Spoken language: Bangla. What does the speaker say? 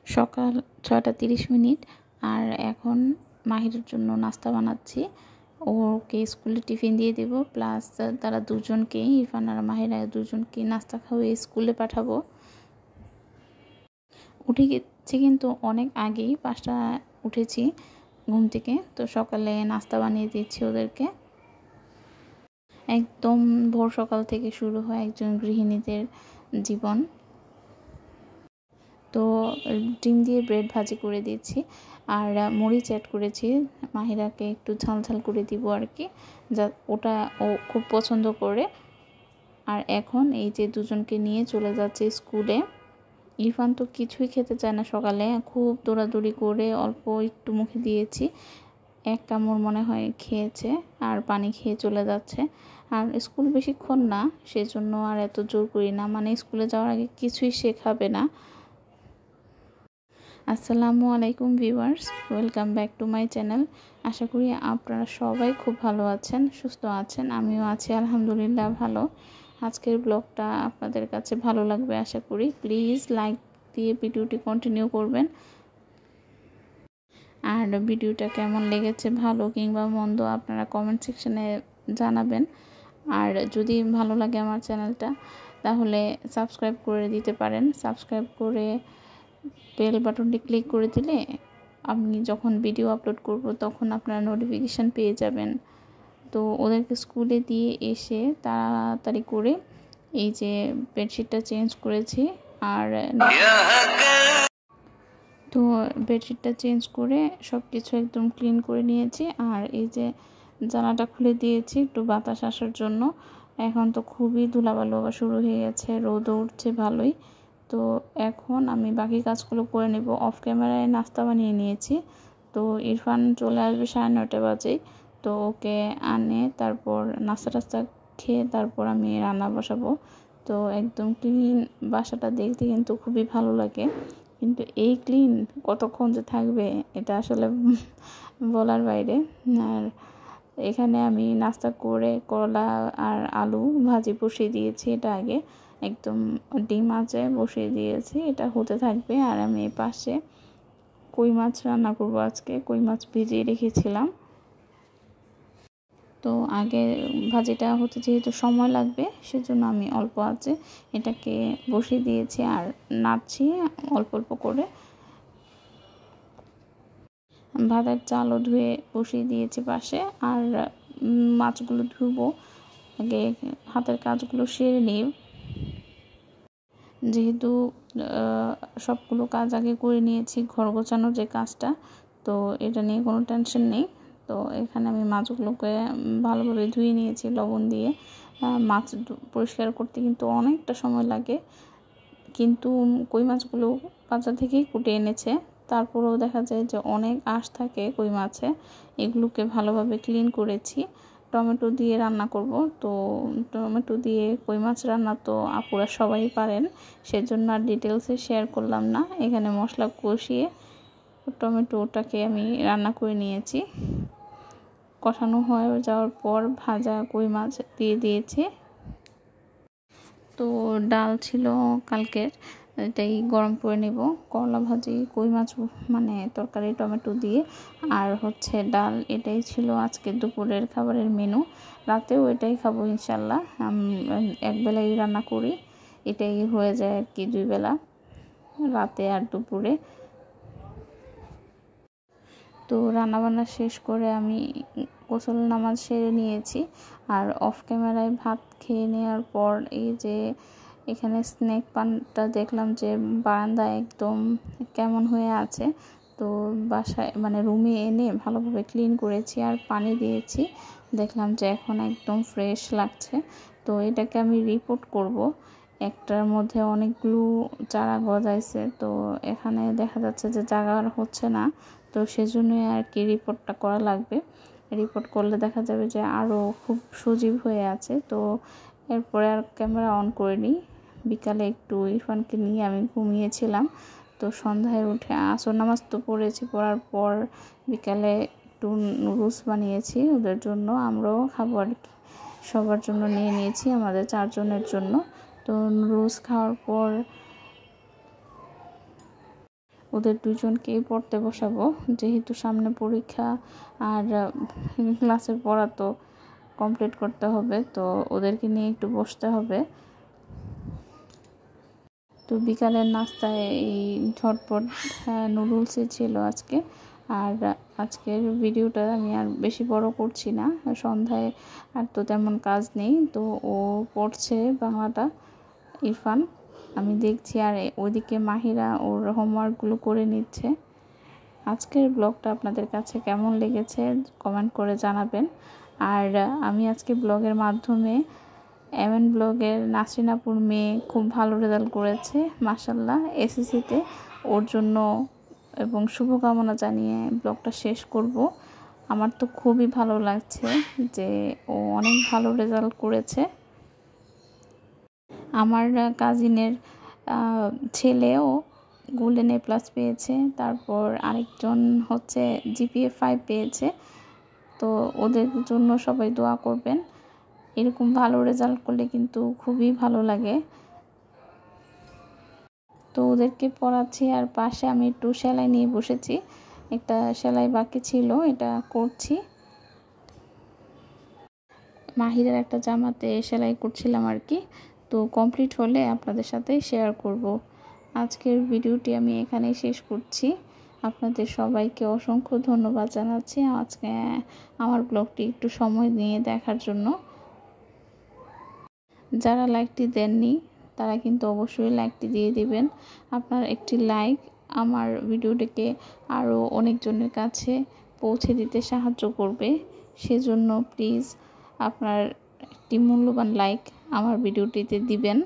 সকাল 6:30 আর এখন মাহিরের জন্য নাস্তা বানাচ্ছি। ওকে স্কুলে টিফিন দিয়ে দেব, প্লাস তারা দুজনকেই, ইরফান আর মাহিরা দুজনকে নাস্তা খাওয়িয়ে স্কুলে পাঠাবো। উঠে গেছি কিন্তু অনেক আগেই, 5টা উঠেছি ঘুম থেকে। তো সকালে নাস্তা বানিয়ে দিচ্ছি ওদেরকে। একদম ভোর সকাল থেকে শুরু হয় একজন গৃহিণীদের জীবন। তো ডিম দিয়ে ব্রেড ভাজি করে দিয়েছি আর মরিচ অ্যাড করেছি। মাহিরাকে একটু ঝাল ঝাল করে দিব আর কি, যা ওটা ও খুব পছন্দ করে। আর এখন এই যে দুজনকে নিয়ে চলে যাচ্ছে স্কুলে। ইরফান তো কিছুই খেতে চায় না, সকালে খুব দৌড়াদৌড়ি করে অল্প একটু মুখে দিয়েছি, এক কামড় মনে হয় খেয়েছে আর পানি খেয়ে চলে যাচ্ছে। আর স্কুল বেশিক্ষণ না, সেজন্য আর এত জোর করি না, মানে স্কুলে যাওয়ার আগে কিছুই সে খাবে না। আসসালামু আলাইকুম viewers, welcome back to my channel. আশা করি আপনারা সবাই খুব ভালো আছেন, সুস্থ আছেন। আমিও আছি আলহামদুলিল্লাহ ভালো। আজকের ব্লগটা আপনাদের কাছে ভালো লাগবে আশা করি। প্লিজ লাইক দিয়ে ভিডিওটি কন্টিনিউ করবেন। আর ভিডিওটা কেমন লেগেছে, ভালো কিংবা মন্দ, আপনারা কমেন্ট সেকশনে জানাবেন। আর যদি ভালো লাগে আমার চ্যানেলটা, তাহলে সাবস্ক্রাইব করে দিতে পারেন। সাবস্ক্রাইব করে বেল বাটনটি ক্লিক করে দিলে আমি যখন ভিডিও আপলোড করব তখন আপনারা নোটিফিকেশান পেয়ে যাবেন। তো ওদেরকে স্কুলে দিয়ে এসে তাড়াতাড়ি করে এই যে বেডশিটটা চেঞ্জ করেছি, আর তো বেডশিটটা চেঞ্জ করে সব কিছু একদম ক্লিন করে নিয়েছি। আর এই যে জানালাটা খুলে দিয়েছি একটু বাতাস আসার জন্য। এখন তো খুবই ধুলাবালু শুরু হয়ে গেছে, রোদও উঠছে ভালোই। তো এখন আমি বাকি কাজগুলো করে নেব। অফ ক্যামেরায় নাস্তা বানিয়ে নিয়েছি। তো ইরফান চলে আসবে 9:30 বাজেই। তো ওকে আনে তারপর নাস্তা টাস্তা খেয়ে তারপর আমি রান্না বসাবো। তো একদম ক্লিন বাসাটা দেখতে কিন্তু খুবই ভালো লাগে, কিন্তু এই ক্লিন কতক্ষণ যে থাকবে এটা আসলে বলার বাইরে। আর এখানে আমি নাস্তা করে করলা আর আলু ভাজি বসিয়ে দিয়েছি, এটা আগে একদম ডিম আছে বসিয়ে দিয়েছি, এটা হতে থাকবে। আর আমি পাশে কই মাছ রান্না করব আজকে, কই মাছ ভিজিয়ে রেখেছিলাম। তো আগে ভাজিটা হতে যেহেতু সময় লাগবে, সেজন্য আমি অল্প আছে এটাকে বসিয়ে দিয়েছি আর নাড়ছি অল্প অল্প করে। ভাতের চালও ধুয়ে বসিয়ে দিয়েছি পাশে। আর মাছগুলো ধুবো, আগে হাতের কাজগুলো সেরে নিই, যেহেতু সবগুলো কাজ আগে করে নিয়েছি, ঘর গোছানোর যে কাজটা, তো এটা নিয়ে কোনো টেনশন নেই। তো এখানে আমি মাছগুলোকে ভালোভাবে ধুয়ে নিয়েছি লবণ দিয়ে। মাছ পরিষ্কার করতে কিন্তু অনেকটা সময় লাগে, কিন্তু কই মাছগুলো বাজার থেকেই কুটে এনেছে, তারপরেও দেখা যায় যে অনেক আঁশ থাকে কই মাছে। এগুলোকে ভালোভাবে ক্লিন করেছি। টমেটো দিয়ে রান্না করব, তো টমেটো দিয়ে কই মাছ রান্না তো আপুরা সবাই পারেন, সেজন্য আর ডিটেলসে শেয়ার করলাম না। এখানে মশলা কষিয়ে টমেটোটাকে আমি রান্না করে নিয়েছি। কষানো হয়ে যাওয়ার পর ভাজা কই মাছ দিয়ে দিয়েছি। তো ডাল ছিল কালকের, এটাই গরম করে নেব। করলা ভাজি, কই মাছ মানে তরকারি টমেটো দিয়ে, আর হচ্ছে ডাল, এটাই ছিল আজকে দুপুরের খাবারের মেনু। রাতেও এটাই খাবো ইনশাল্লাহ। একবেলাই রান্না করি, এটাই হয়ে যায় আর কি, 2 বেলা, রাতে আর দুপুরে। তো রান্নাবান্না শেষ করে আমি গোসল নামাজ সেরে নিয়েছি। আর অফ ক্যামেরায় ভাত খেয়ে নেওয়ার পর এই যে এখানে স্নেক প্লান্টটা দেখলাম যে বারান্দায় একদম কেমন হয়ে আছে। তো বাসায় মানে রুমে এনে ভালোভাবে ক্লিন করেছি আর পানি দিয়েছি, দেখলাম যে এখন একদম ফ্রেশ লাগছে। তো এটাকে আমি রিপোর্ট করব। একটার মধ্যে অনেকগুলো চারা গজাইছে, তো এখানে দেখা যাচ্ছে যে জায়গা হচ্ছে না, তো সেজন্যই আর কি রিপোর্টটা করা লাগবে। রিপোর্ট করলে দেখা যাবে যে আরও খুব সজীব হয়ে আছে। তো এরপরে আর ক্যামেরা অন করিনি। বিকালে একটু ইরফানকে নিয়ে আমি ঘুমিয়েছিলাম। তো সন্ধ্যায় উঠে আসর নামাজ তো পড়েছি, পড়ার পর বিকালে একটু নুডলস বানিয়েছি ওদের জন্য, আমরাও খাবো আর কি, সবার জন্য নিয়ে নিয়েছি, আমাদের 4 জনের জন্য। তো নুডলস খাওয়ার পর ওদের দুজনকেই পড়তে বসাবো, যেহেতু সামনে পরীক্ষা আর ক্লাসের পড়া তো কমপ্লিট করতে হবে, তো ওদেরকে নিয়ে একটু বসতে হবে। তো বিকালের নাস্তায় এই ঝটপট নুডলসই ছিল আজকে। আর আজকের ভিডিওটা আমি আর বেশি বড় করছি না, সন্ধ্যায় আর তো তেমন কাজ নেই, তো ও পড়ছে বাংলাটা ইরফান, আমি দেখছি, আর ওইদিকে মাহিরা ওর হোমওয়ার্কগুলো করে নিচ্ছে। আজকের ব্লগটা আপনাদের কাছে কেমন লেগেছে কমেন্ট করে জানাবেন। আর আমি আজকে ব্লগের মাধ্যমে এমএন ব্লগের নাসরিন আপুর মেয়ে খুব ভালো রেজাল্ট করেছে মাশাআল্লাহ এসএসসিতে, ওর জন্য এবং শুভকামনা জানিয়ে ব্লগটা শেষ করব। আমার তো খুবই ভালো লাগছে যে ও অনেক ভালো রেজাল্ট করেছে। আমার কাজিনের ছেলেও গোল্ডেন এ প্লাস পেয়েছে, তারপর আরেকজন হচ্ছে জিপিএ 5 পেয়েছে। তো ওদের জন্য সবাই দোয়া করবেন, এরকম ভালো রেজাল্ট করলে কিন্তু খুবই ভালো লাগে। তো ওদেরকে পড়াচ্ছি আর পাশে আমি একটু সেলাই নিয়ে বসেছি, একটা সেলাই বাকি ছিল, এটা করছি। মাহিরের একটা জামাতে সেলাই করছিলাম আর কি, তো কমপ্লিট হলে আপনাদের সাথে শেয়ার করব। আজকের ভিডিওটি আমি এখানেই শেষ করছি। আপনাদের সবাইকে অসংখ্য ধন্যবাদ জানাচ্ছি আজকে আমার ব্লগটি একটু সময় নিয়ে দেখার জন্য। যারা লাইকটি দেননি তারা কিন্তু অবশ্যই লাইকটি দিয়ে দিবেন। আপনার একটি লাইক আমার ভিডিওটিকে আরও অনেকজনের কাছে পৌঁছে দিতে সাহায্য করবে, সেজন্য প্লিজ আপনার একটি মূল্যবান লাইক আমার ভিডিওটিতে দিবেন।